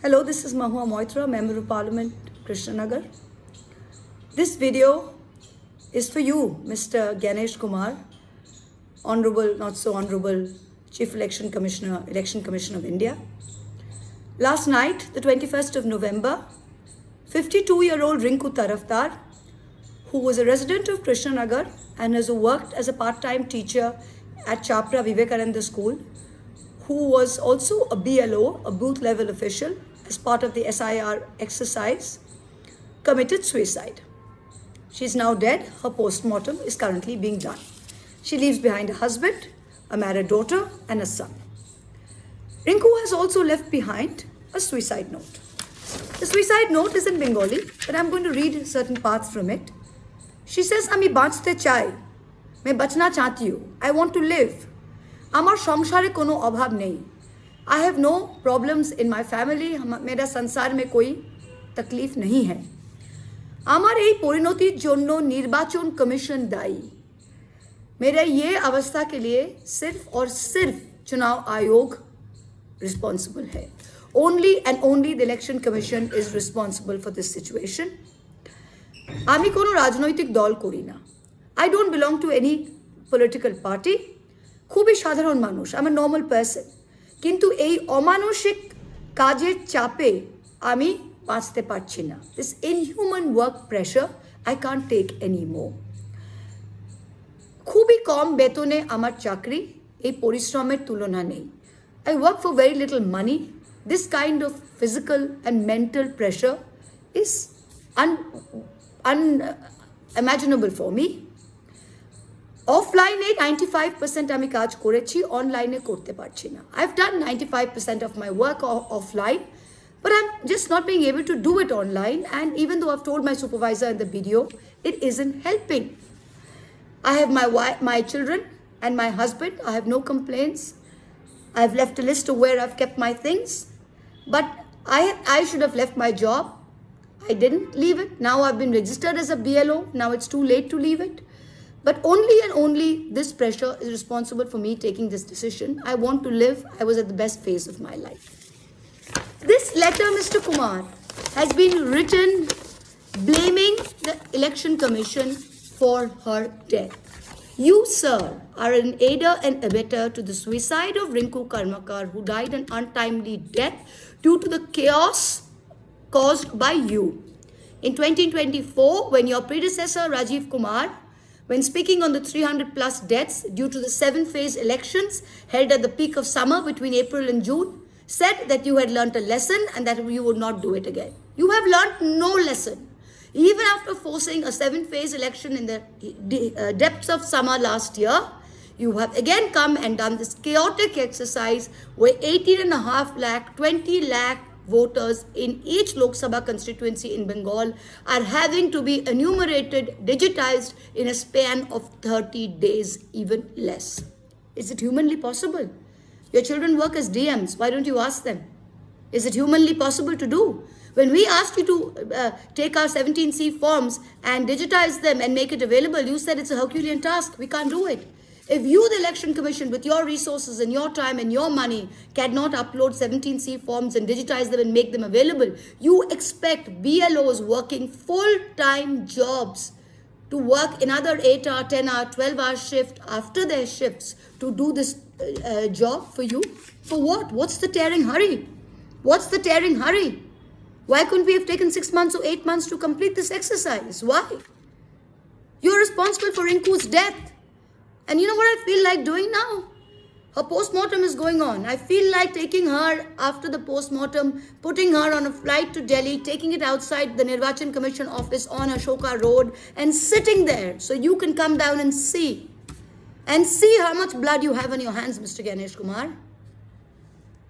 Hello, this is Mahua Moitra, Member of Parliament, Krishnanagar. This video is for you, Mr. Ganesh Kumar, Honorable, not so Honorable, Chief Election Commissioner of India. Last night, the 21st of November, 52-year-old Rinku Taraftar, who was a resident of Krishnanagar and has worked as a part-time teacher at Chapra Vivekananda School, who was also a BLO, a booth level official, as part of the SIR exercise, committed suicide. She is now dead. Her post-mortem is currently being done. She leaves behind a husband, a married daughter, and a son. Rinku has also left behind a suicide note. The suicide note is in Bengali, but I'm going to read certain parts from it. She says, "Ami bachte chai, main bachna chahti hu. I want to live. Amar সংসারে কোনো অভাব নেই. I have no problems in my family. मेरा संसार में कोई तकलीफ नहीं है. আমার এই পরিণতির জন্য নির্বাচন কমিশন দায়ী. मेरा ये अवस्था के लिए सिर्फ और सिर्फ चुनाव आयोग responsible है. Only and only the election commission is responsible for this situation. আমি কোনো রাজনৈতিক দল করি না. I don't belong to any political party. খুবই সাধারণ মানুষ. I'm a normal person. কিন্তু এই অমানসিক কাজের চাপে আমি বাঁচতে পারছি না. This inhuman work pressure I can't take anymore. খুবই কম বেতনে আমার চাকরি, এই পরিশ্রমের তুলনা নেই. I work for very little money. This kind of physical and mental pressure is unimaginable for me. অফলাইনে 95% আমি কাজ করেছি, অনলাইনে করতে পারছি না. I've done 95% of my work offline, but I'm just not being able to do it online, and even though I've told my supervisor in the video, it isn't helping. I have my children and my husband. I have no complaints. I've left a list of where I've kept my things, but I should have left my job. I didn't leave it. Now I've been registered as a BLO. Now it's too late to leave it. But only and only this pressure is responsible for me taking this decision. I want to live. I was at the best phase of my life. This letter, Mr. Kumar, has been written blaming the Election Commission for her death. You, sir, are an aider and abettor to the suicide of Rinku Karmakar, who died an untimely death due to the chaos caused by you. In 2024, when your predecessor, Rajiv Kumar, when speaking on the 300 plus deaths due to the 7-phase elections held at the peak of summer between April and June, said that you had learnt a lesson and that you would not do it again. You have learnt no lesson. Even after forcing a 7-phase election in the depths of summer last year, you have again come and done this chaotic exercise where 18.5 lakh, 20 lakh voters in each Lok Sabha constituency in Bengal are having to be enumerated, digitized in a span of 30 days, even less. Is it humanly possible? Your children work as DMs. Why don't you ask them? Is it humanly possible to do? When we asked you to take our 17C forms and digitize them and make it available, you said it's a Herculean task. We can't do it. If you, the Election Commission, with your resources and your time and your money, cannot upload 17C forms and digitize them and make them available, you expect BLOs working full-time jobs to work another 8-hour, 10-hour, 12-hour shift after their shifts to do this job for you? For what? What's the tearing hurry? What's the tearing hurry? Why couldn't we have taken 6 months or 8 months to complete this exercise? Why? You're responsible for Rinku's death. And you know what I feel like doing now? Her post-mortem is going on. I feel like taking her after the post-mortem, putting her on a flight to Delhi, taking it outside the Nirvachan Commission office on Ashoka Road and sitting there so you can come down and see how much blood you have on your hands, Mr. Ganesh Kumar.